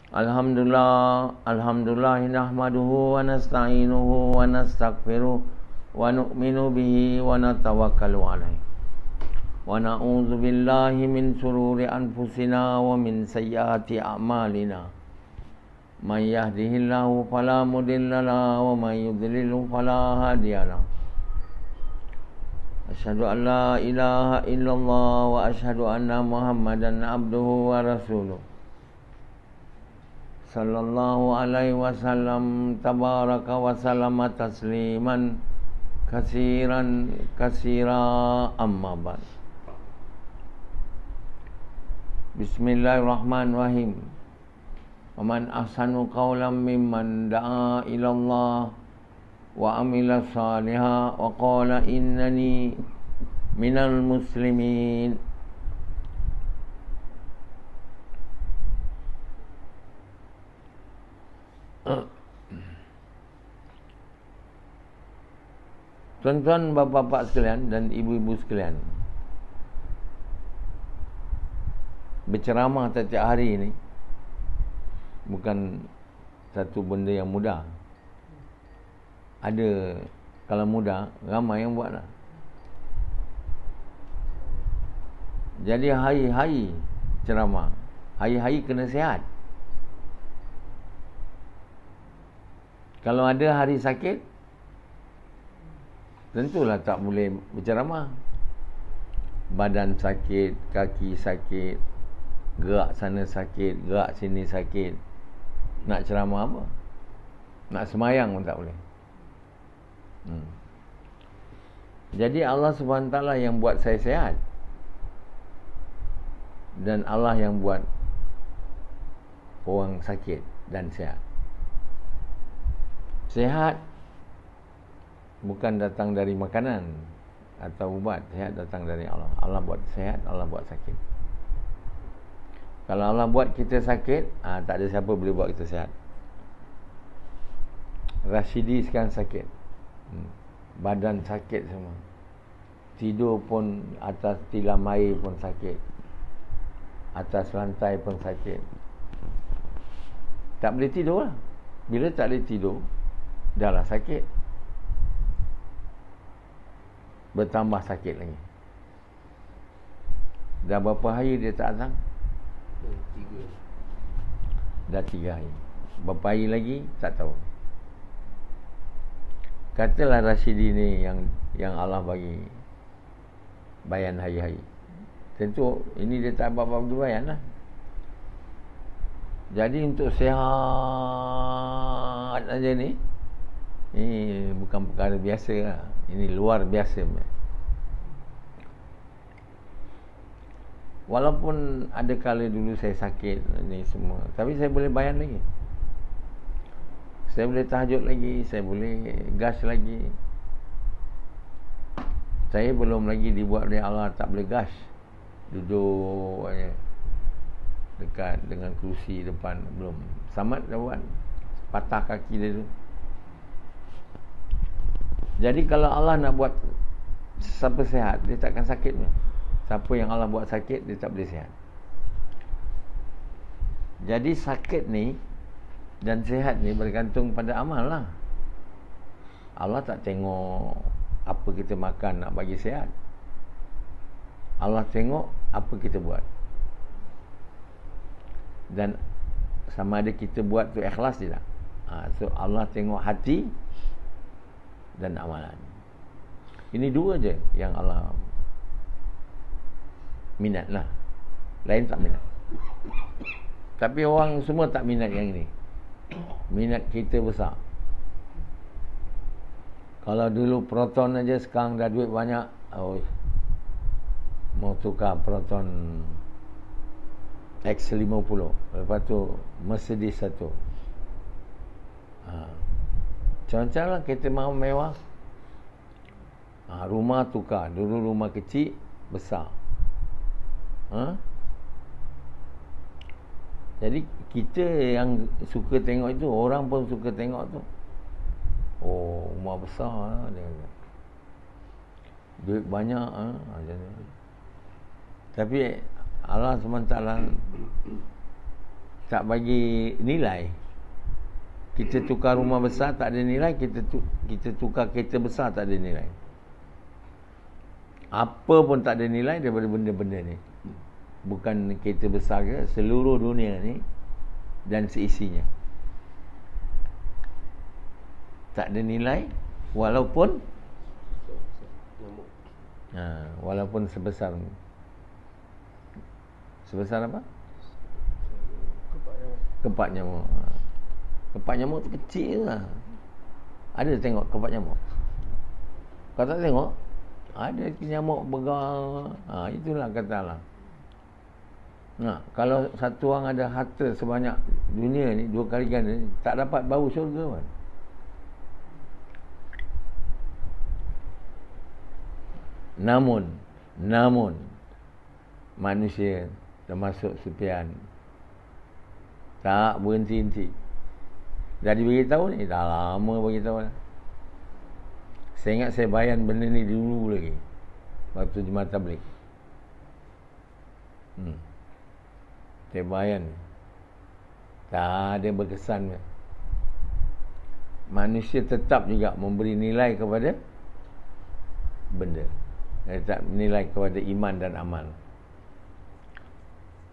Alhamdulillah nahmaduhu wa nasta'inuhu wa nastaghfiruh wa nu'minu bihi wa natawakkalu alaihi wa na'udzu billahi min shururi anfusina wa min sayyiati a'malina. May yahdihillahu fala mudilla lahu wa may yudlilhu fala hadiya lahu. Asyhadu an la ilaha illallah wa asyhadu anna Muhammadan abduhu wa rasuluh. Sallallahu alaihi wasallam tabaraka wa sallama tasliman katsiran katsira amma ba'd. Bismillahirrahmanirrahim. Wa man ahsanu qawlan mimman da'a ila Allah wa amila shalihan wa qala innani minal muslimin. Tuan-tuan, bapa-bapa sekalian dan ibu-ibu sekalian, berceramah setiap hari ini bukan satu benda yang mudah. Ada, kalau mudah, ramai yang buatlah. Jadi hari-hari ceramah, hari-hari kena sihat. Kalau ada hari sakit, tentulah tak boleh berceramah. Badan sakit, kaki sakit, gerak sana sakit, gerak sini sakit, nak ceramah apa? Nak semayang pun tak boleh. Jadi Allah SWT yang buat saya sihat, dan Allah yang buat orang sakit dan sihat. Sihat bukan datang dari makanan atau ubat. Sihat datang dari Allah. Allah buat sihat, Allah buat sakit. Kalau Allah buat kita sakit, tak ada siapa boleh buat kita sihat. Rashidi sekarang sakit, badan sakit semua. Tidur pun atas tilam air pun sakit, atas lantai pun sakit. Tak boleh tidur lah. Bila tak boleh tidur, dah lah sakit, bertambah sakit lagi. Dah berapa hari dia tak azam? Dah 3 hari. Berapa hari lagi tak tahu. Katalah Rashidi ni yang Allah bagi bayan hari-hari. Tentu ini dia tak apa-apa bayan lah. Jadi untuk sihat aja ni, ini bukan perkara biasa lah. Ini luar biasa. Walaupun ada kala dulu saya sakit ni semua, tapi saya boleh bayan lagi. Saya boleh tahajud lagi, saya boleh gas lagi. Saya belum lagi dibuat oleh Allah tak boleh gas. Duduk aja dekat dengan kerusi depan, belum. Samad dah buat, patah kaki dia tu. Jadi kalau Allah nak buat siapa sihat, dia takkan sakit pun. Siapa yang Allah buat sakit, dia tak boleh sihat. Jadi sakit ni dan sihat ni bergantung pada amal lah. Allah tak tengok apa kita makan nak bagi sihat. Allah tengok apa kita buat. Dan sama ada kita buat tu ikhlas tidak. So Allah tengok hati dan amalan. Ini dua je yang Allah minat lah. Lain tak minat. Tapi orang semua tak minat yang ini. Minat kita besar. Kalau dulu Proton aja, sekarang dah duit banyak, mau tukar Proton X50, lepas tu Mercedes 1. Macam-macam lah kereta mahu mewah. Rumah tukar. Dulu rumah kecil, besar. Jadi kita yang suka tengok itu, orang pun suka tengok tu. Oh, rumah besar lah, dia kata. Duit banyak Tapi Allah SWT tak bagi nilai. Kita tukar rumah besar tak ada nilai, kita tukar kereta besar tak ada nilai. Apa pun tak ada nilai daripada benda-benda ni. Bukan kereta besar ke, seluruh dunia ni dan seisinya tak ada nilai walaupun walaupun sebesar apa? Kepak nyamuk. Kepak nyamuk tu kecil lah. Ada tengok kepak nyamuk? Kau tak tengok? Ada nyamuk begal. Itulah kata Allah. Kalau satu orang ada harta sebanyak dunia ni, 2 kali ganda ni, tak dapat bau syurga pun. Namun manusia termasuk Sufyan tak berhenti-henti. Jadi beritahu ni dah lama beritahu dah. Saya ingat saya bayan benda ni dulu lagi waktu Jemaah Tabligh. Saya bayan tak ada berkesan. Manusia tetap juga memberi nilai kepada benda, tak nilai kepada iman dan amal.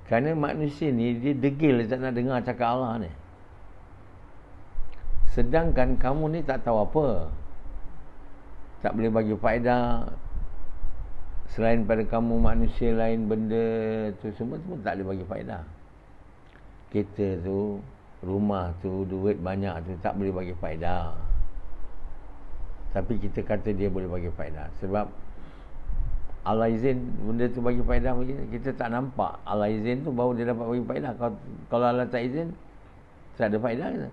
Kerana manusia ni dia degil, dia tak nak dengar cakap Allah ni. Sedangkan kamu ni tak tahu apa, tak boleh bagi faedah. Selain pada kamu manusia lain, benda tu semua tak boleh bagi faedah. Kereta tu, rumah tu, duit banyak tu tak boleh bagi faedah. Tapi kita kata dia boleh bagi faedah sebab Allah izin benda tu bagi faedah bagi kita. Tak nampak Allah izin tu baru dia dapat bagi faedah. Kalau Allah tak izin tak ada faedah kita.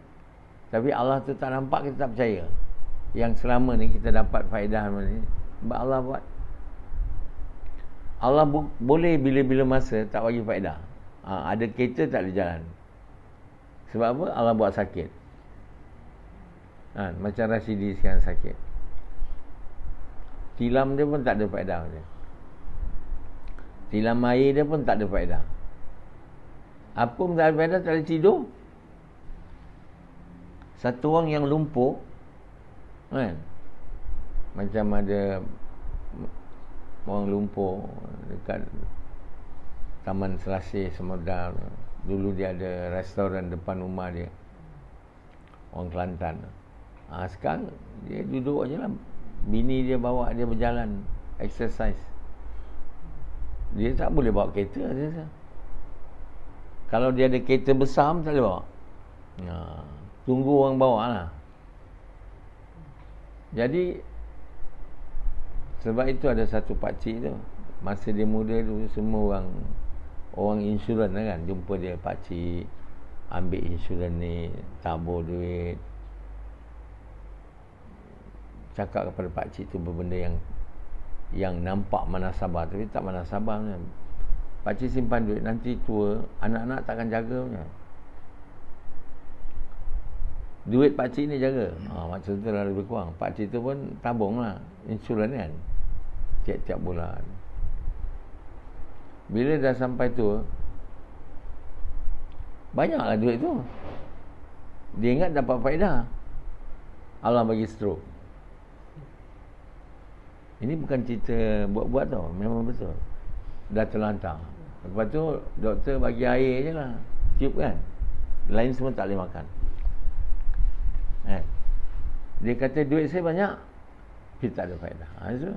Tapi Allah tu tak nampak, kita tak percaya yang selama ni kita dapat faedah ni sebab Allah buat. Allah boleh bila-bila masa tak bagi faedah. Ada kereta tak boleh jalan. Sebab apa? Allah buat sakit. Macam Rashidi sekarang sakit. Tilam dia pun tak ada faedah dia. Tilam air dia pun tak ada faedah. Apa pun tak ada faedah, tak boleh tidur. Satu orang yang lumpuh kan, macam ada orang lumpuh dekat Taman Selasih Semedar. Dulu dia ada restoran depan rumah dia, orang Kelantan. Sekarang dia duduk aje lah. Bini dia bawa dia berjalan, exercise. Dia tak boleh bawa kereta dia. Kalau dia ada kereta besar tak boleh bawa. Tunggu orang bawa lah. Jadi sebab itu ada satu pakcik tu, masa dia muda tu, semua orang insurans lah kan, jumpa dia, pakcik ambil insurans ni, tabur duit. Cakap kepada pakcik tu berbenda yang nampak manasabah, tapi tak manasabah punya. Pakcik simpan duit, nanti tua anak-anak takkan jaga punya. Duit pakcik ni jaga. Macam tu lah lebih kurang. Pakcik tu pun tabung lah insurans kan, tiap-tiap bulan. Bila dah sampai tua, banyaklah duit tu. Dia ingat dapat faedah, Allah bagi stroke. Ini bukan cerita buat-buat tau, memang betul. Dah terlantar. Lepas tu doktor bagi air je lah, tiup kan, lain semua tak boleh makan. Dia kata duit saya banyak, tapi tak ada faedah. So,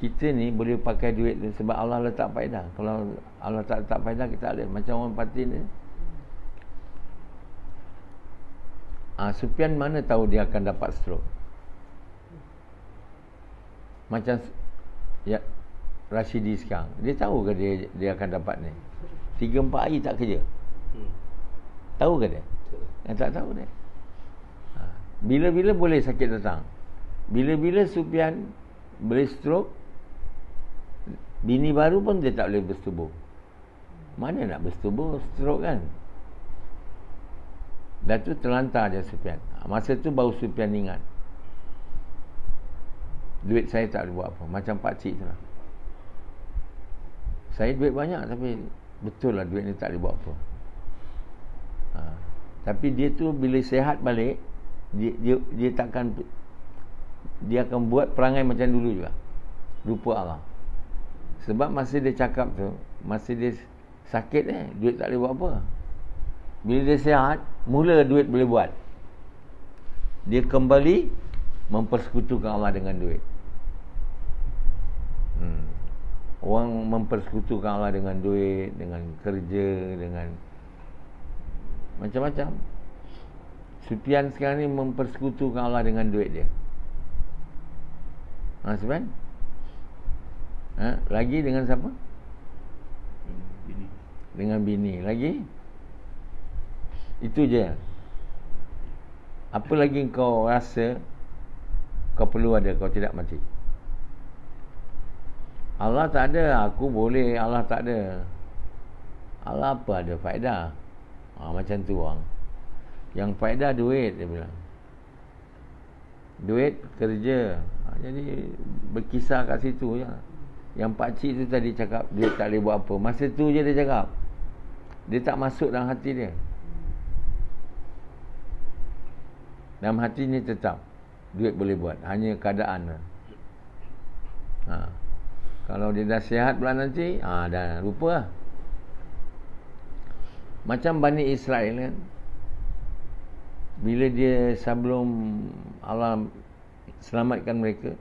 kita ni boleh pakai duit tu sebab Allah letak faedah. Kalau Allah tak letak faedah, kita tak boleh. Macam orang parti ni, Sufyan mana tahu dia akan dapat stroke. Macam Rashidi sekarang, dia tahu ke dia akan dapat ni 3-4 hari tak kerja? Tahu ke dia? Tak tahu dia. Bila-bila boleh sakit datang. Bila-bila Sufyan boleh stroke, bini baru pun dia tak boleh bersetubuh. Mana nak bersetubuh, stroke kan. Dah tu terlantar je Sufyan. Masa tu baru Sufyan ingat, duit saya tak boleh buat apa. Macam pakcik tu lah, saya duit banyak tapi betul lah duit ni tak boleh buat apa. Tapi dia tu bila sihat balik, dia takkan, dia akan buat perangai macam dulu juga, rupa Allah. Sebab masa dia cakap tu, masa dia sakit duit tak boleh buat apa. Bila dia sihat, mula duit boleh buat. Dia kembali mempersekutukan Allah dengan duit. Orang mempersekutukan Allah dengan duit, dengan kerja, dengan macam-macam. Sufyan sekarang ni mempersekutukan Allah dengan duit dia. Sufyan? Lagi dengan siapa? Bini. Dengan bini. Lagi? Itu je. Apa lagi kau rasa kau perlu ada, kau tidak mati? Allah tak ada, aku boleh. Allah tak ada. Allah apa ada faedah? Macam tu orang. Yang faedah duit, dia bilang. Duit, kerja. Jadi berkisar kat situ je. Yang pakcik tu tadi cakap duit tak boleh buat apa. Masa tu je dia cakap. Dia tak masuk dalam hati dia. Dalam hati ni tetap duit boleh buat, hanya keadaan. Kalau dia dah sihat pula nanti, dah lupa lah. Macam Bani Israel kan, bila dia sebelum Allah selamatkan mereka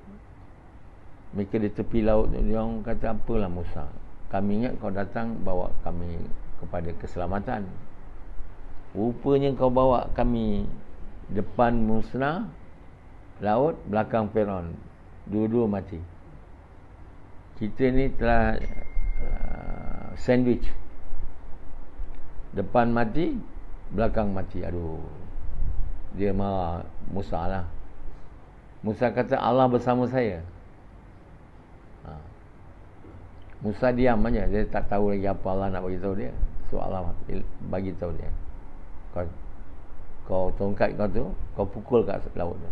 di tepi laut tu, dia orang kata, apalah Musa, kami ingat kau datang bawa kami kepada keselamatan. Rupanya kau bawa kami depan musnah laut, belakang Firaun, dua-dua mati. Kita ni telah sandwich, depan mati, belakang mati. Aduh, dia marah Musa lah. Musa kata, Allah bersama saya. Musa diam aja, dia tak tahu lagi apa Allah nak bagi tahu dia. So Allah bagi tahu dia, kau tongkat kau tu, kau pukul kat laut tu.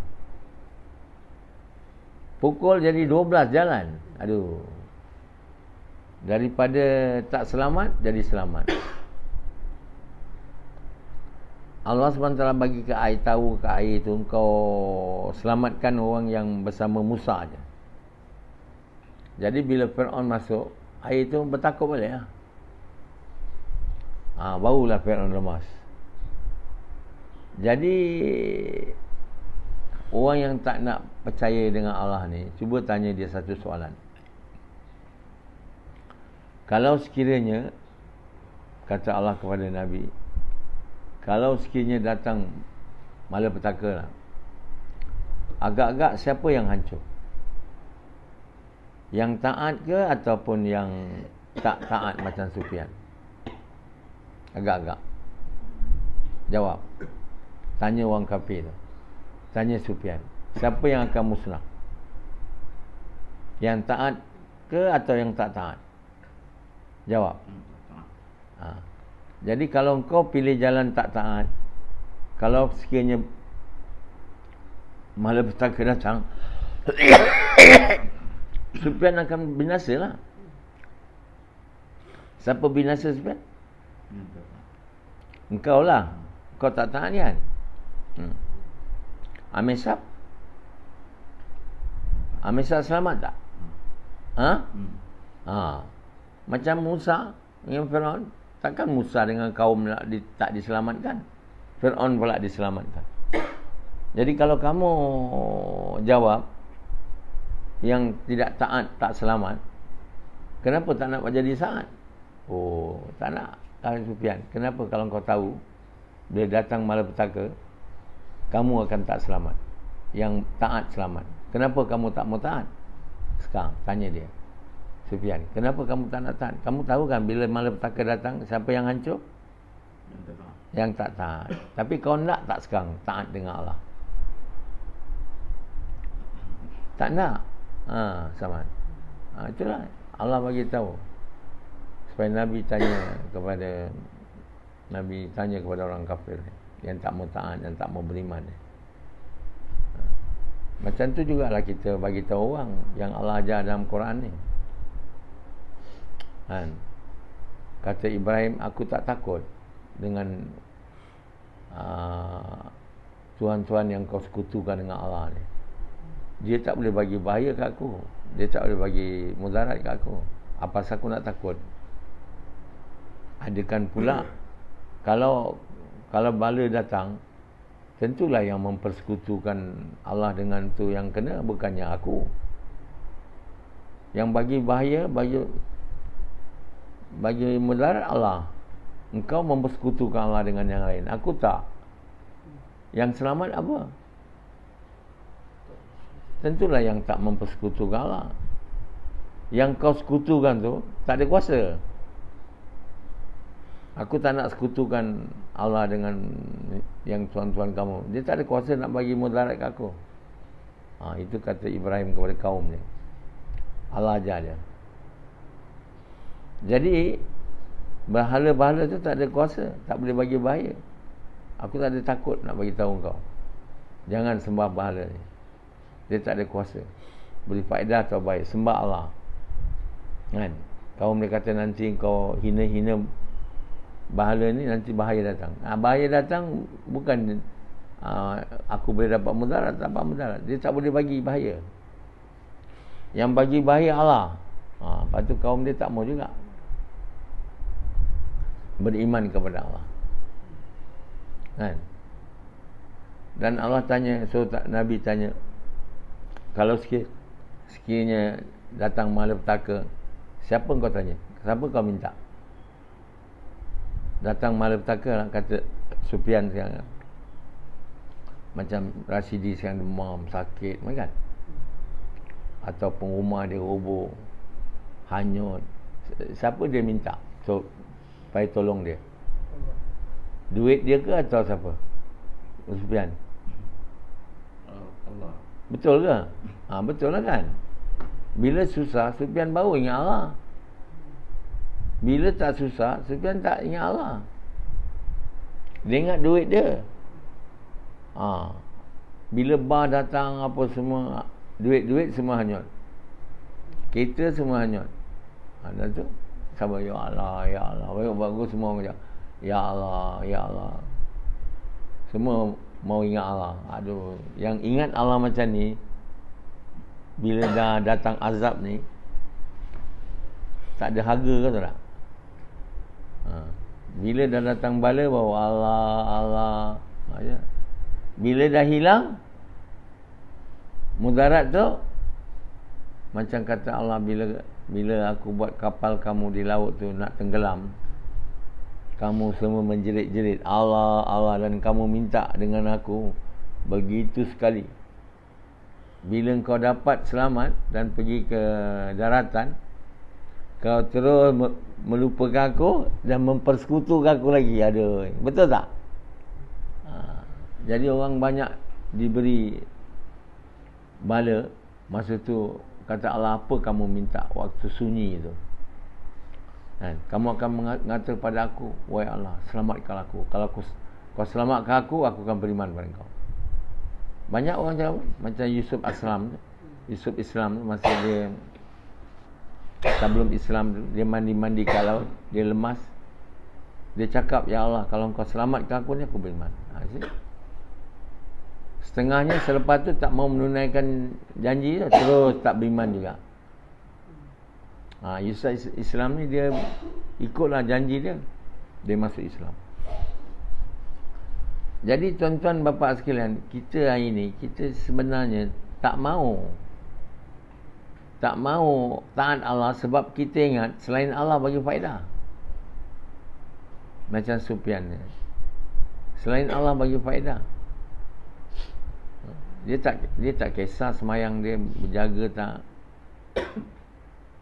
Pukul jadi 12 jalan. Aduh, daripada tak selamat jadi selamat. Allah SWT bagi ke air, tahu ke air tu, kau selamatkan orang yang bersama Musa je. Jadi bila Firaun masuk, air tu bertakut balik lah. Barulah Firaun lemas. Jadi orang yang tak nak percaya dengan Allah ni, cuba tanya dia satu soalan. Kalau sekiranya, kata Allah kepada Nabi, kalau sekiranya datang malapetaka lah, agak-agak siapa yang hancur? Yang taat ke ataupun yang tak taat macam Sufyan? Agak-agak. Jawab. Tanya orang kafir tu. Tanya Sufyan, siapa yang akan musnah? Yang taat ke atau yang tak taat? Jawab. Jadi kalau kau pilih jalan tak taat, kalau sekiranya malapetaka datang, Sufyan akan binasa lah. Siapa binasa Sufyan? Engkau lah. Kau tak taat kan? Amisab selamat tak? Macam Musa dengan Firaun. Takkan Musa dengan kaum tak diselamatkan? Firaun pula diselamatkan. Jadi kalau kamu jawab yang tidak taat tak selamat, kenapa tak nak jadi saat? Tak nak. Sufyan, kenapa kalau kau tahu bila datang malapetaka kamu akan tak selamat, yang taat selamat? Kenapa kamu tak mau taat? Sekarang tanya dia, Sufyan, kenapa kamu tak nak taat? Kamu tahu kan bila malapetaka datang, siapa yang hancur? Yang tak taat. Tapi kau nak tak sekarang taat dengan Allah? Tak nak. Sama. Itulah Allah bagi tahu supaya Nabi tanya kepada orang kafir yang tak mau taat dan tak mau beriman. Macam tu jugalah kita bagi tahu orang yang Allah ajar dalam Quran ni. Kata Ibrahim, aku tak takut dengan tuan-tuan yang kau sekutukan dengan Allah ni, dia tak boleh bagi bahaya kat aku, dia tak boleh bagi mudarat kat aku. Apa pasal aku nak takut? Adakan pula kalau bala datang, tentulah yang mempersekutukan Allah dengan tu yang kena, bukannya aku. Yang bagi bahaya, bagi mudarat Allah. Engkau mempersekutukan Allah dengan yang lain, aku tak. Yang selamat apa? Tentulah yang tak mempersekutukan Allah. Yang kau sekutukan tu tak ada kuasa. Aku tak nak sekutukan Allah dengan yang tuan-tuan kamu. Dia tak ada kuasa nak bagi mudarat kat aku. Itu kata Ibrahim kepada kaum dia. Allah ajar dia. Jadi berhala-berhala tu tak ada kuasa, tak boleh bagi bahaya. Aku tak ada takut nak bagi tahu kau, jangan sembah berhala ni. Dia tak ada kuasa beri faedah atau baik. Sembah Allah. Kan? Kaum dia kata nanti kau hina-hina berhala ni, nanti bahaya datang. Bahaya datang bukan aku boleh dapat mudarat, tak dapat mudarat. Dia tak boleh bagi bahaya. Yang bagi bahaya Allah. Lepas tu kaum dia tak mau juga beriman kepada Allah. Kan? Dan Allah tanya, Nabi tanya, kalau sekiranya datang malapetaka, siapa kau tanya? Siapa kau minta? Datang malapetaka, kata Sufyan sekarang, macam Rasidi sekarang demam, sakit, kan? Ataupun rumah dia roboh, hanyut, siapa dia minta supaya tolong dia? Duit dia ke atau siapa? Sufyan. Allah. Betul ke? Betul lah kan? Bila susah, Sufyan baru ingat Allah. Bila tak susah, Sufyan tak ingat Allah. Dia ingat duit dia. Bila bar datang apa semua, duit semua hanyut. Kereta semua hanyut. Dan tu sabar, ya Allah, ya Allah. Bagus semua macam ya Allah, ya Allah. Semua mau ingat Allah. Aduh, yang ingat Allah macam ni, bila dah datang azab ni, tak ada harga ke tak? Bila dah datang bala, bawa Allah. Bila dah hilang mudarat tu, macam kata Allah, bila aku buat kapal kamu di laut tu nak tenggelam, kamu semua menjerit-jerit Allah, Allah, dan kamu minta dengan aku begitu sekali. Bila kau dapat selamat dan pergi ke daratan, kau terus melupakan aku dan mempersekutukan aku lagi. Aduh, betul tak? Jadi orang banyak diberi bala. Masa tu kata Allah, apa kamu minta waktu sunyi tu? Kamu akan mengatakan kepada aku, wahai Allah, selamatkan aku. Kalau kau selamatkan aku akan beriman pada kau. Banyak orang jawab macam Yusuf Islam tu, masa dia sebelum Islam tu, dia mandi kat laut, dia lemas, dia cakap, ya Allah, kalau kau selamatkan aku ni, aku beriman. Setengahnya selepas tu tak mau menunaikan janji tu, terus tak beriman juga. Yusuf Islam ni dia ikutlah janji dia, dia masuk Islam. Jadi tuan-tuan bapa sekalian, kita hari ni, kita sebenarnya tak mau taat Allah sebab kita ingat selain Allah bagi faedah. Macam Sufyan ni, selain Allah bagi faedah. Dia tak kisah semayang dia berjaga tak,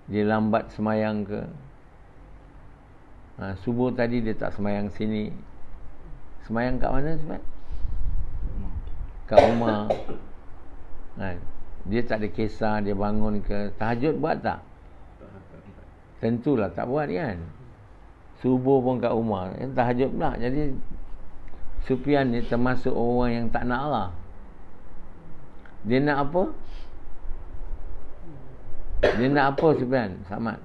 dia lambat semayang ke. Subuh tadi dia tak semayang sini. Semayang kat mana sebenarnya? Kat rumah. Dia tak ada kisah dia bangun ke. Tahajud buat tak? Tentulah tak buat kan. Subuh pun kat rumah, tahajud pula. Jadi Sufyan ni termasuk orang yang tak nak Allah. Dia nak apa? Dia nak apa Sufyan? Samad.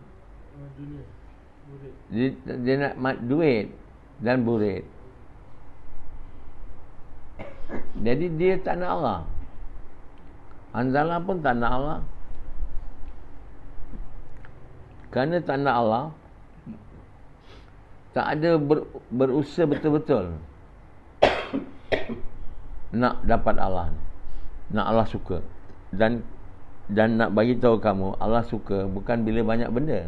Dia nak duit dan burit. Jadi dia tak nak Allah. Hanzalah pun tak nak Allah. Kerana tak nak Allah, tak ada berusaha betul-betul nak dapat Allah, nak Allah suka. Dan nak bagi tahu kamu, Allah suka bukan bila banyak benda.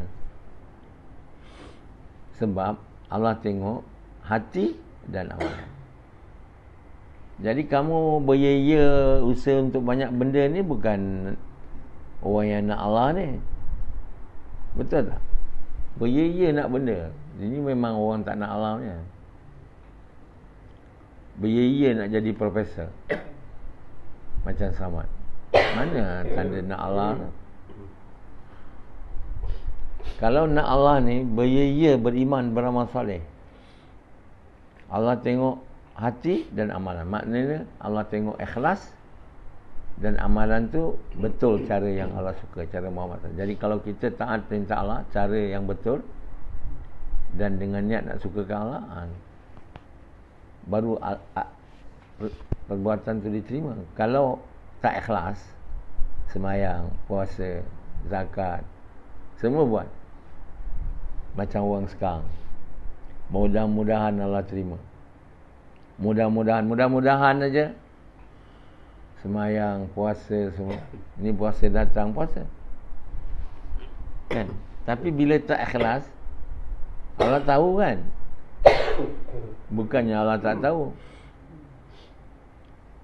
Sebab Allah tengok hati dan amalan. Jadi kamu beria-ia usaha untuk banyak benda ni bukan orang yang nak Allah ni. Betul tak? Beria-ia nak benda. Ini memang orang tak nak Allah ni. Beria-ia nak jadi profesor. Macam Samad. Mana tanda nak Allah tu? Kalau nak Allah ni, beria-ia beriman, beramal soleh. Allah tengok hati dan amalan. Maknanya Allah tengok ikhlas dan amalan tu betul cara yang Allah suka, cara Muhammad. Jadi kalau kita taat perintah Allah, cara yang betul dan dengan niat nak sukakan Allah, baru perbuatan tu diterima. Kalau tak ikhlas, semayang, puasa, zakat, semua buat macam orang sekarang, mudah-mudahan Allah terima. Mudah-mudahan aja. Semayang, puasa semua. Ni puasa datang, puasa. Kan? Tapi bila tak ikhlas, Allah tahu kan? Bukannya Allah tak tahu.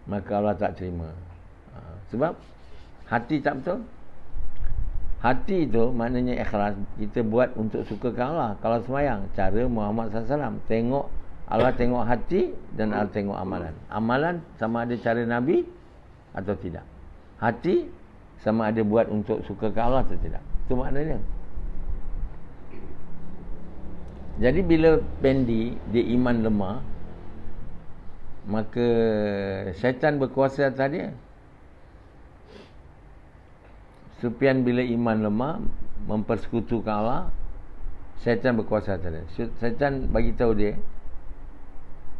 Maka Allah tak terima. Sebab hati tak betul. Hati tu maknanya ikhlas. Kita buat untuk sukakan Allah. Kalau semayang, cara Muhammad SAW. Tengok, Allah tengok hati dan Allah tengok amalan. Amalan sama ada cara Nabi atau tidak. Hati sama ada buat untuk sukakan Allah atau tidak. Itu maknanya. Jadi bila pendi dia iman lemah, maka syaitan berkuasa atas dia. Sufyan bila iman lemah, mempersekutukan Allah, syaitan berkuasa atas dia. Syaitan bagi tahu dia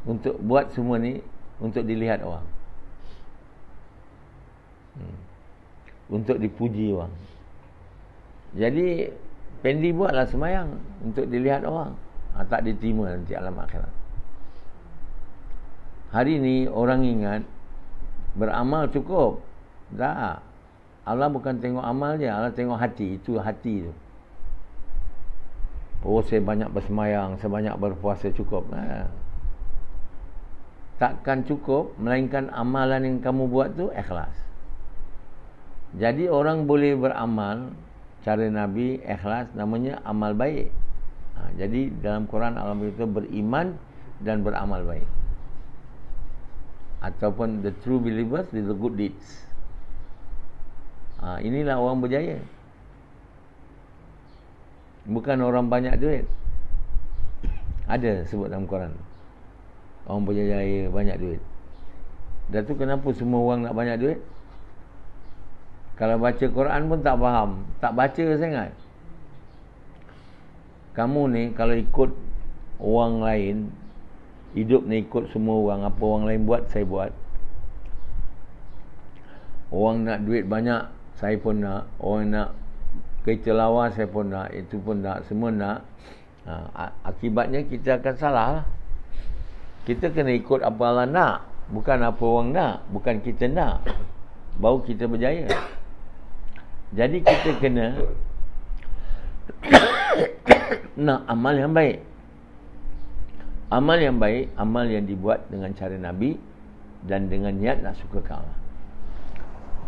untuk buat semua ni untuk dilihat orang, untuk dipuji orang. Jadi pendi buatlah semayang untuk dilihat orang. Tak diterima nanti alam akhirat. Hari ni orang ingat beramal cukup. Tak. Allah bukan tengok amal je, Allah tengok hati. Itu hati tu. Oh, saya banyak bersemayang, saya banyak berpuasa, cukup. Takkan cukup, melainkan amalan yang kamu buat tu ikhlas. Jadi orang boleh beramal cara Nabi ikhlas, namanya amal baik. Jadi dalam Quran Allah berkata beriman dan beramal baik. Ataupun the true believers with the good deeds. Inilah orang berjaya. Bukan orang banyak duit. Ada sebut dalam Quran, orang berjaya banyak duit. Dan tu kenapa semua orang nak banyak duit? Kalau baca Quran pun tak faham, tak baca sangat. Kamu ni kalau ikut orang lain, hidup ni ikut semua orang, apa orang lain buat saya buat. Orang nak duit banyak, saya pun nak. Orang nak kereta lawa, saya pun nak. Itu pun nak, semua nak. Akibatnya kita akan salah lah. Kita kena ikut apa Allah nak, bukan apa orang nak. Bukan kita nak, baru kita berjaya. Jadi kita kena nak amal yang baik. Amal yang baik, amal yang dibuat dengan cara Nabi dan dengan niat nak sukakan Allah.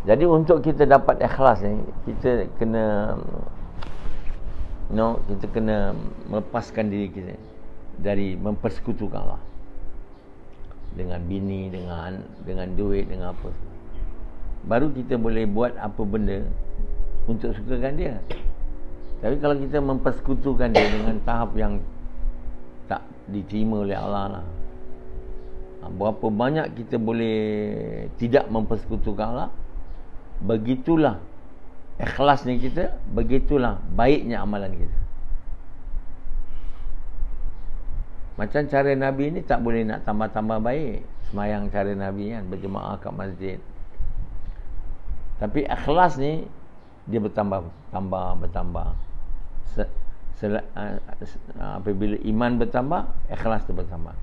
Jadi untuk kita dapat ikhlas ni, kita kena kita kena melepaskan diri kita dari mempersekutukan Allah dengan bini, dengan duit, dengan apa. Baru kita boleh buat apa benda untuk sukakan dia. Tapi kalau kita mempersekutukan dia dengan tahap yang tak diterima oleh Allah lah. Berapa banyak kita boleh tidak mempersekutukan Allah, begitulah ikhlasnya kita, begitulah baiknya amalan kita. Macam cara Nabi ni tak boleh nak tambah-tambah baik. semayang cara Nabi kan, berjemaah kat masjid. Tapi ikhlas ni dia bertambah. Apabila iman bertambah, ikhlas tu bertambah.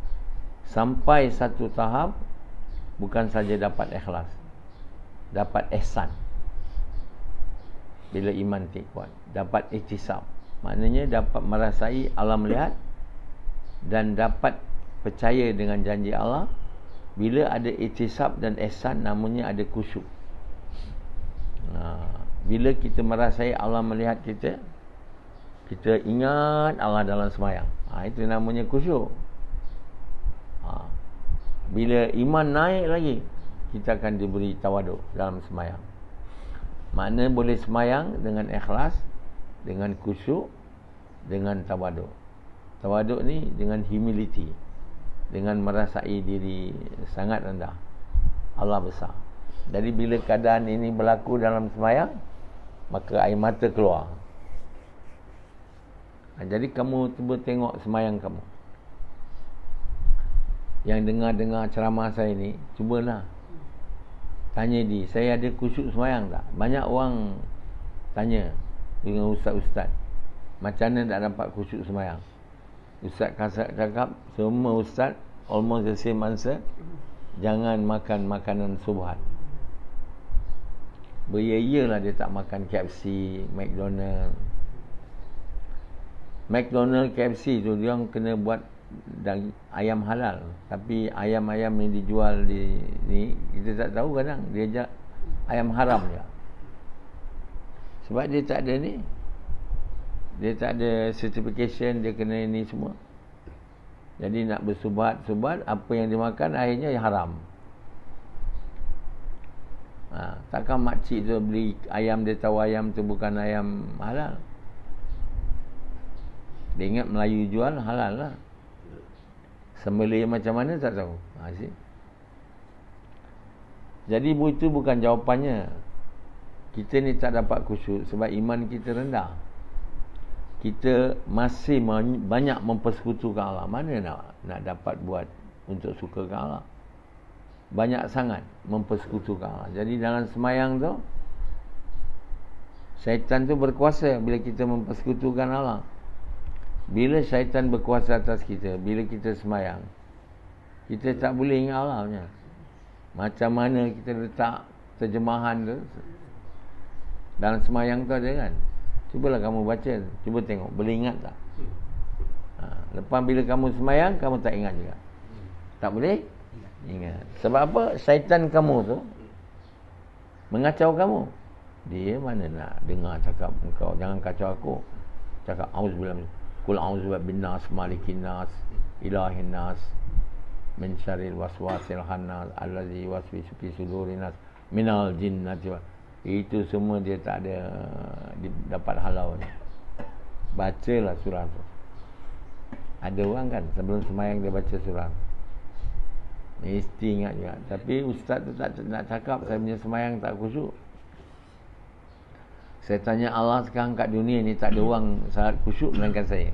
Sampai satu tahap bukan saja dapat ikhlas, dapat ihsan. Bila iman kuat, dapat ihtisab. Maknanya dapat merasai Allah melihat dan dapat percaya dengan janji Allah. Bila ada ihtisab dan ihsan, namanya ada khusyuk. Bila kita merasai Allah melihat kita, kita ingat Allah dalam semayang, itu namanya khusyuk. Bila iman naik lagi, kita akan diberi tawaduk dalam semayang. Makna boleh semayang dengan ikhlas, dengan khusyuk, dengan tawaduk. Tawaduk ni dengan humility, dengan merasai diri sangat rendah, Allah besar. Jadi bila keadaan ini berlaku dalam semayang, maka air mata keluar. Jadi kamu cuba tengok semayang kamu. Yang dengar-dengar ceramah saya ni, cubalah tanya dia, saya ada khusyuk semayang tak? Banyak orang tanya dengan ustaz-ustaz, macam mana tak dapat khusyuk semayang? Ustaz Kasat cakap, semua ustaz almost the same answer, jangan makan makanan subhat. Berya-yalah dia tak makan KFC, McDonald, KFC tu dia orang kena buat ayam halal. Tapi ayam-ayam yang dijual di ni, kita tak tahu kadang dia ajak ayam haram je. Sebab dia tak ada ni, dia tak ada certification, dia kena ini semua. Jadi nak bersubat, apa yang dimakan akhirnya haram. Takkan makcik tu beli ayam, dia tahu ayam tu bukan ayam halal. Dia ingat Melayu jual halal lah. Sembelih macam mana tak tahu. Jadi itu bukan jawapannya. Kita ni tak dapat khusyuk sebab iman kita rendah. Kita masih banyak mempersekutukan Allah. Mana nak dapat buat untuk sukakan Allah? Banyak sangat mempersekutukan Allah. Jadi dalam semayang tu, syaitan tu berkuasa bila kita mempersekutukan Allah. Bila syaitan berkuasa atas kita, bila kita semayang, kita tak boleh ingat Allah punya. Macam mana kita letak terjemahan tu dalam semayang tu ada kan? Cubalah kamu baca, cuba tengok, boleh ingat tak? Lepas bila kamu semayang, kamu tak ingat juga. Tak boleh ingat. Sebab apa? Syaitan kamu tu mengacau kamu. Dia mana nak dengar cakap engkau, jangan kacau aku. Cakap auzubillah, qul auzubillahi binnas, malikin nas, ilahin nas, min syarril waswasil khannas, allazi yuwaswisu fi sudurin nas, minal jinnati. Itu semua dia tak ada dapat halau ni. Bacalah surah tu. Ada orang kan sebelum semayang dia baca surah, mesti ingat juga. Tapi ustaz tu tak nak cakap saya punya semayang tak khusyuk. Saya tanya Allah, sekarang kat dunia ni tak ada orang salat khusyuk melainkan saya.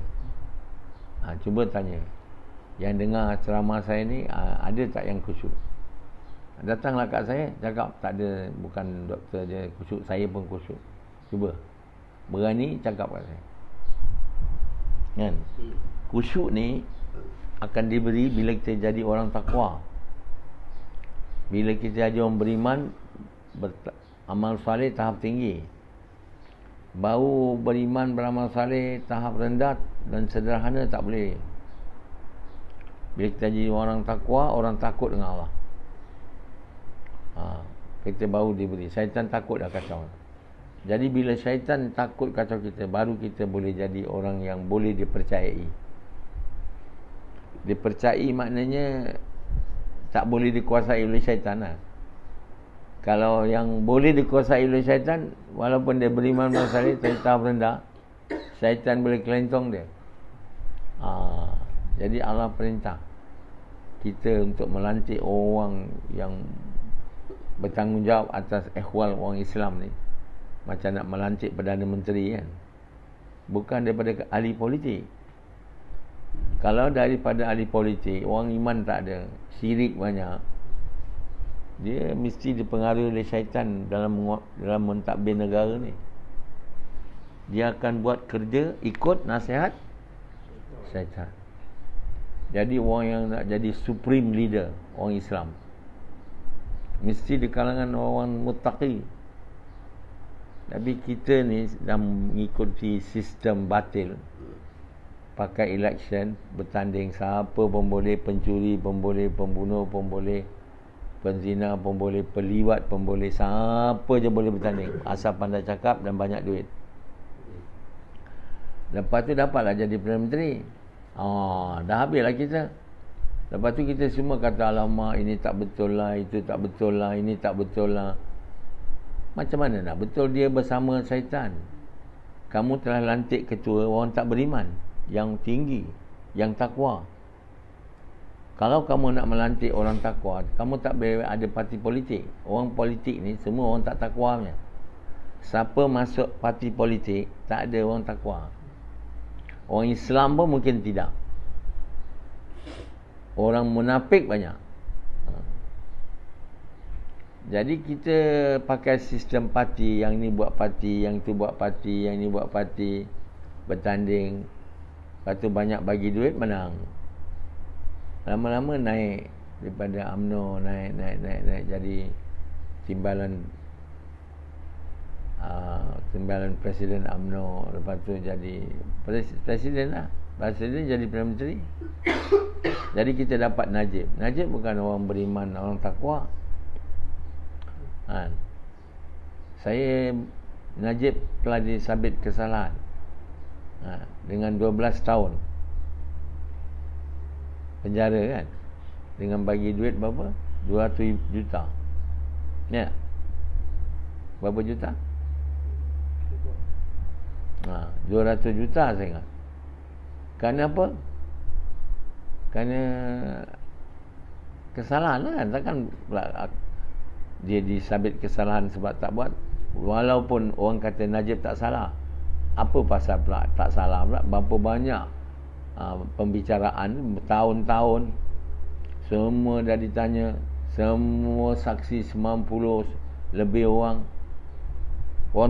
Cuba tanya, yang dengar ceramah saya ni ada tak yang khusyuk? Datanglah kat saya, cakap tak ada, bukan doktor je khusyuk, saya pun khusyuk. Cuba berani cakap kat saya kan. Khusyuk ni akan diberi bila kita jadi orang takwa. Bila kita jadi orang beriman, amal saleh tahap tinggi. Baru beriman, beramal saleh tahap rendah dan sederhana tak boleh. Bila kita jadi orang takwa, orang takut dengan Allah, kita baru diberi. Syaitan takut dah kacau. Jadi bila syaitan takut kacau kita, baru kita boleh jadi orang yang boleh dipercayai. Dipercayai maknanya tak boleh dikuasai oleh syaitan lah. Kalau yang boleh dikuasai oleh syaitan, walaupun dia beriman masalah tahap rendah, syaitan boleh kelentong dia. Jadi Allah perintah kita untuk melantik orang yang bertanggungjawab atas ehwal orang Islam ni. Macam nak melantik Perdana Menteri kan, bukan daripada ahli politik. Kalau daripada ahli politik, orang iman tak ada, syirik banyak, dia mesti dipengaruhi oleh syaitan dalam mentadbir negara ni. Dia akan buat kerja ikut nasihat syaitan. Jadi orang yang nak jadi supreme leader, orang Islam, mesti di kalangan orang muttaqi. Tapi kita ni dah mengikuti sistem batil. Pakai election, bertanding, siapa pun boleh, pencuri pun boleh, pembunuh pun boleh, penzina pun boleh, peliwat pun boleh, siapa je boleh bertanding, asal pandai cakap dan banyak duit. Lepas tu dapatlah jadi Perdana Menteri. Dah habislah kita. Lepas tu kita semua kata, alamak, ini tak betul lah, itu tak betul lah, ini tak betul lah. Macam mana nak betul? Dia bersama syaitan. Kamu telah lantik ketua orang tak beriman, yang tinggi, yang takwa. Kalau kamu nak melantik orang takwa, kamu tak boleh ada parti politik. Orang politik ni semua orang tak takwa punya. Siapa masuk parti politik, tak ada orang takwa. Orang Islam pun mungkin tidak. Orang munafik banyak. Jadi kita pakai sistem parti, yang ni buat parti, yang tu buat parti, yang ni buat parti, bertanding. Lepas tu banyak bagi duit, menang. Lama-lama naik daripada UMNO, naik jadi timbalan Presiden UMNO. Lepas tu jadi Presiden lah. Presiden jadi Perdana Menteri. Jadi kita dapat Najib. Najib bukan orang beriman, orang takwa. Saya Najib telah disabit kesalahan dengan 12 tahun penjara kan, dengan bagi duit berapa? 200 juta. Ya. Berapa juta? 200 juta saya ingat. Kerana apa? Kerana kesalahan lah. Takkan dia disabit kesalahan sebab tak buat. Walaupun orang kata Najib tak salah, apa pasal pula tak salah pula? Berapa banyak pembicaraan bertahun-tahun, semua dah ditanya, semua saksi 90 lebih orang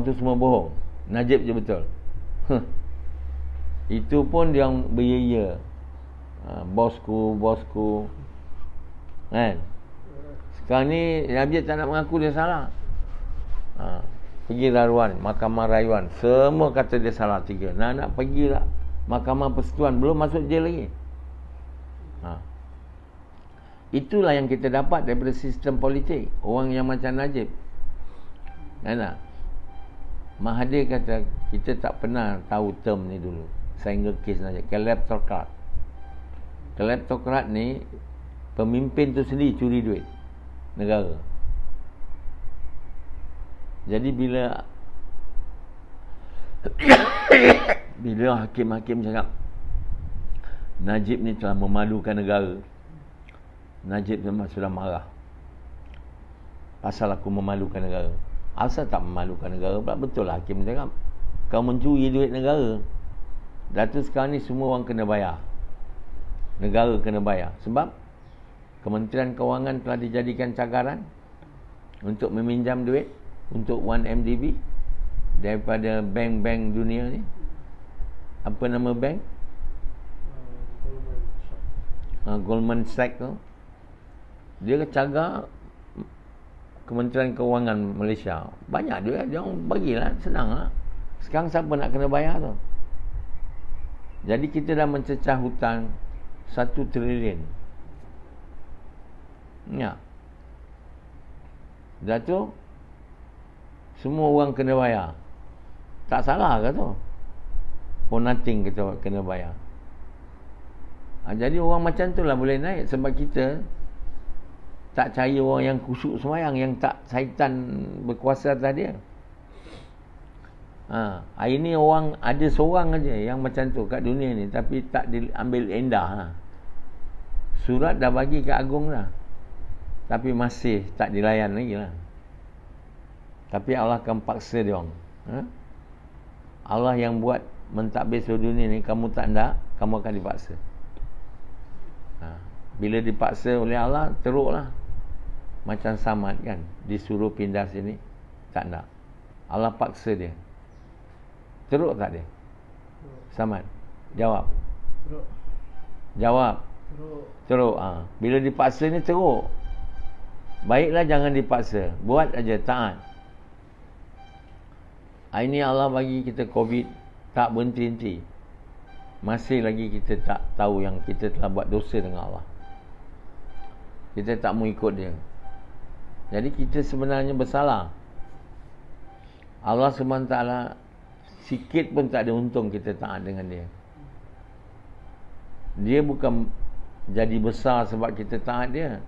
tu semua bohong, Najib je betul. Itu pun dia beria, bosku kan. Sekarang ni Najib tak nak mengaku dia salah. Pergi laluan Mahkamah Rayuan, semua kata dia salah 3. Nak pergi lah Mahkamah Persekutuan, belum masuk jail lagi. Itulah yang kita dapat daripada sistem politik. Orang yang macam Najib, kan? Mahathir kata kita tak pernah tahu term ni dulu, sehingga kes Najib. Kleptokrat. Kleptokrat ni pemimpin tu sendiri curi duit negara. Jadi bila hakim-hakim cakap Najib ni telah memalukan negara, Najib memang sudah marah. Pasal aku memalukan negara. Asal tak memalukan negara pula? Betul lah hakim cakap, kau mencuri duit negara. Datuk sekarang ni semua orang kena bayar, negara kena bayar. Sebab Kementerian Kewangan telah dijadikan cagaran untuk meminjam duit untuk 1MDB daripada bank-bank dunia ni. Apa nama bank? Goldman Sachs tu. Dia cagar Kementerian Kewangan Malaysia. Banyak duit, dia orang bagilah, senang lah. Sekarang siapa nak kena bayar tu? Jadi kita dah mencecah hutang 1 trilion. Ya. Dah tu semua orang kena bayar. Tak salah ke tu? For nothing kita kena bayar. Jadi orang macam tu lah boleh naik. Sebab kita tak cari orang yang khusyuk sembahyang, yang tak syaitan berkuasa atas dia. Hari ni orang ada seorang aja yang macam tu kat dunia ni, tapi tak diambil endah. Surat dah bagi ke Agong dah, tapi masih tak dilayan lagi lah. Tapi Allah akan paksa dia orang. Allah yang buat mentadbir seluruh dunia ni, kamu tak nak, kamu akan dipaksa. Bila dipaksa oleh Allah, teruklah. Macam Samad kan, disuruh pindah sini, tak nak. Allah paksa dia. Teruk tak dia? Samad, jawab. Teruk. Jawab. Teruk. Bila dipaksa ni teruk. Baiklah jangan dipaksa, buat aja, taat. Ini Allah bagi kita COVID, tak berhenti-henti. Masih lagi kita tak tahu yang kita telah buat dosa dengan Allah. Kita tak mau ikut dia. Jadi kita sebenarnya bersalah. Allah SWT sikit pun tak ada untung kita taat dengan dia. Dia bukan jadi besar sebab kita taat dia.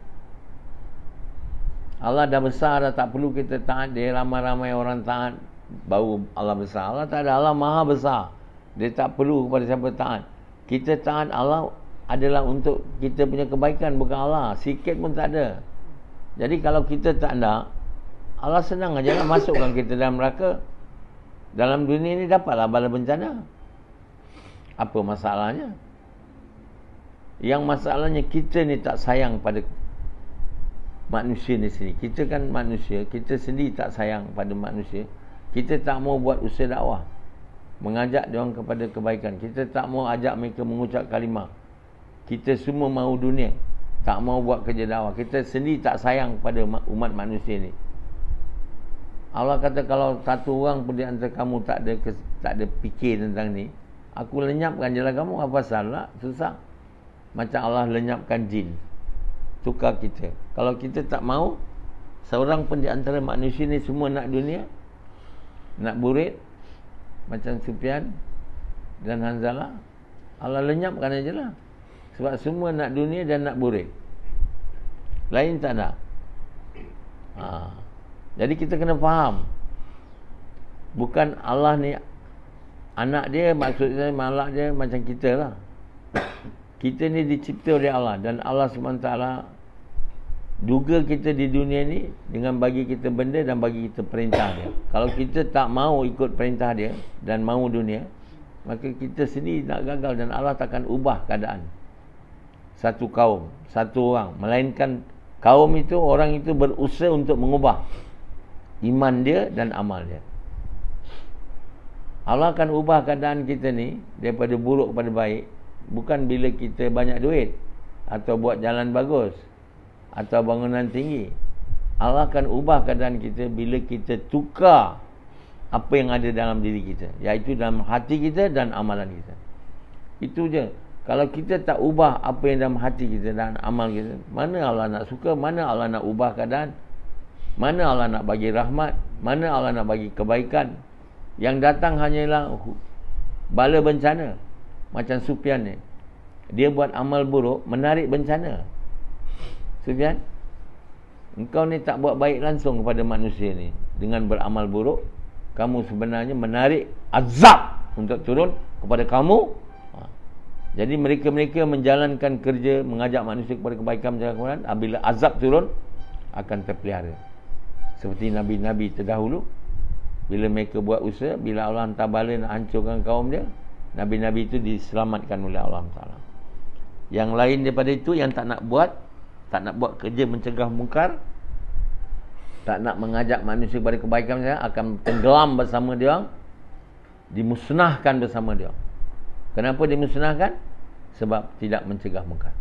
Allah dah besar dah, tak perlu kita taat dia. Ramai-ramai orang taat baru Allah besar. Allah tak ada, Allah maha besar. Dia tak perlu kepada siapa taat. Kita taat Allah adalah untuk kita punya kebaikan, bukan Allah. Sikit pun tak ada. Jadi kalau kita tak nak, Allah senang aja lah masukkan kita dalam neraka. Dalam dunia ni dapatlah bala bencana. Apa masalahnya? Yang masalahnya kita ni tak sayang pada manusia ni sendiri. Kita kan manusia, kita sendiri tak sayang pada manusia. Kita tak mau buat usaha dakwah, mengajak dia orang kepada kebaikan. Kita tak mau ajak mereka mengucap kalimah. Kita semua mahu dunia, tak mau buat kerja dakwah. Kita sendiri tak sayang pada umat manusia ni. Allah kata kalau satu orang pun di antara kamu tak ada fikir tentang ni, aku lenyapkan je lah kamu. Apa salah? Susah. Macam Allah lenyapkan jin, tukar kita. Kalau kita tak mau, seorang pun di antara manusia ni semua nak dunia, nak burit, macam Sufyan dan Hanzalah, Allah lenyapkan aja lah. Sebab semua nak dunia dan nak burit, lain tak nak. Jadi kita kena faham, bukan Allah ni anak dia, maksudnya malak dia macam kita lah. Kita ni dicipta oleh Allah, dan Allah SWT duga kita di dunia ni dengan bagi kita benda dan bagi kita perintah dia. Kalau kita tak mau ikut perintah dia dan mau dunia, maka kita sendiri nak gagal, dan Allah takkan ubah keadaan satu kaum, satu orang. Melainkan kaum itu, orang itu berusaha untuk mengubah iman dia dan amal dia. Allah akan ubah keadaan kita ni daripada buruk kepada baik, bukan bila kita banyak duit, atau buat jalan bagus, atau bangunan tinggi. Allah akan ubah keadaan kita bila kita tukar apa yang ada dalam diri kita, iaitu dalam hati kita dan amalan kita. Itu je. Kalau kita tak ubah apa yang dalam hati kita dan amal kita, mana Allah nak suka, mana Allah nak ubah keadaan, mana Allah nak bagi rahmat, mana Allah nak bagi kebaikan. Yang datang hanyalah bala bencana. Macam Sufyan ni, dia buat amal buruk, menarik bencana. Sufyan, engkau ni tak buat baik langsung kepada manusia ni. Dengan beramal buruk, kamu sebenarnya menarik azab untuk turun kepada kamu. Jadi mereka-mereka menjalankan kerja, mengajak manusia kepada kebaikan, menjaga Quran, bila azab turun, akan terpelihara. Seperti Nabi-Nabi terdahulu, bila mereka buat usaha, bila Allah hantar bala nak hancurkan kaum dia, Nabi-Nabi itu diselamatkan oleh Allah Ta'ala. Yang lain daripada itu, yang tak nak buat kerja mencegah mungkar, tak nak mengajak manusia kepada kebaikan, akan tenggelam bersama dia, dimusnahkan bersama dia. Kenapa dimusnahkan? Sebab tidak mencegah mungkar.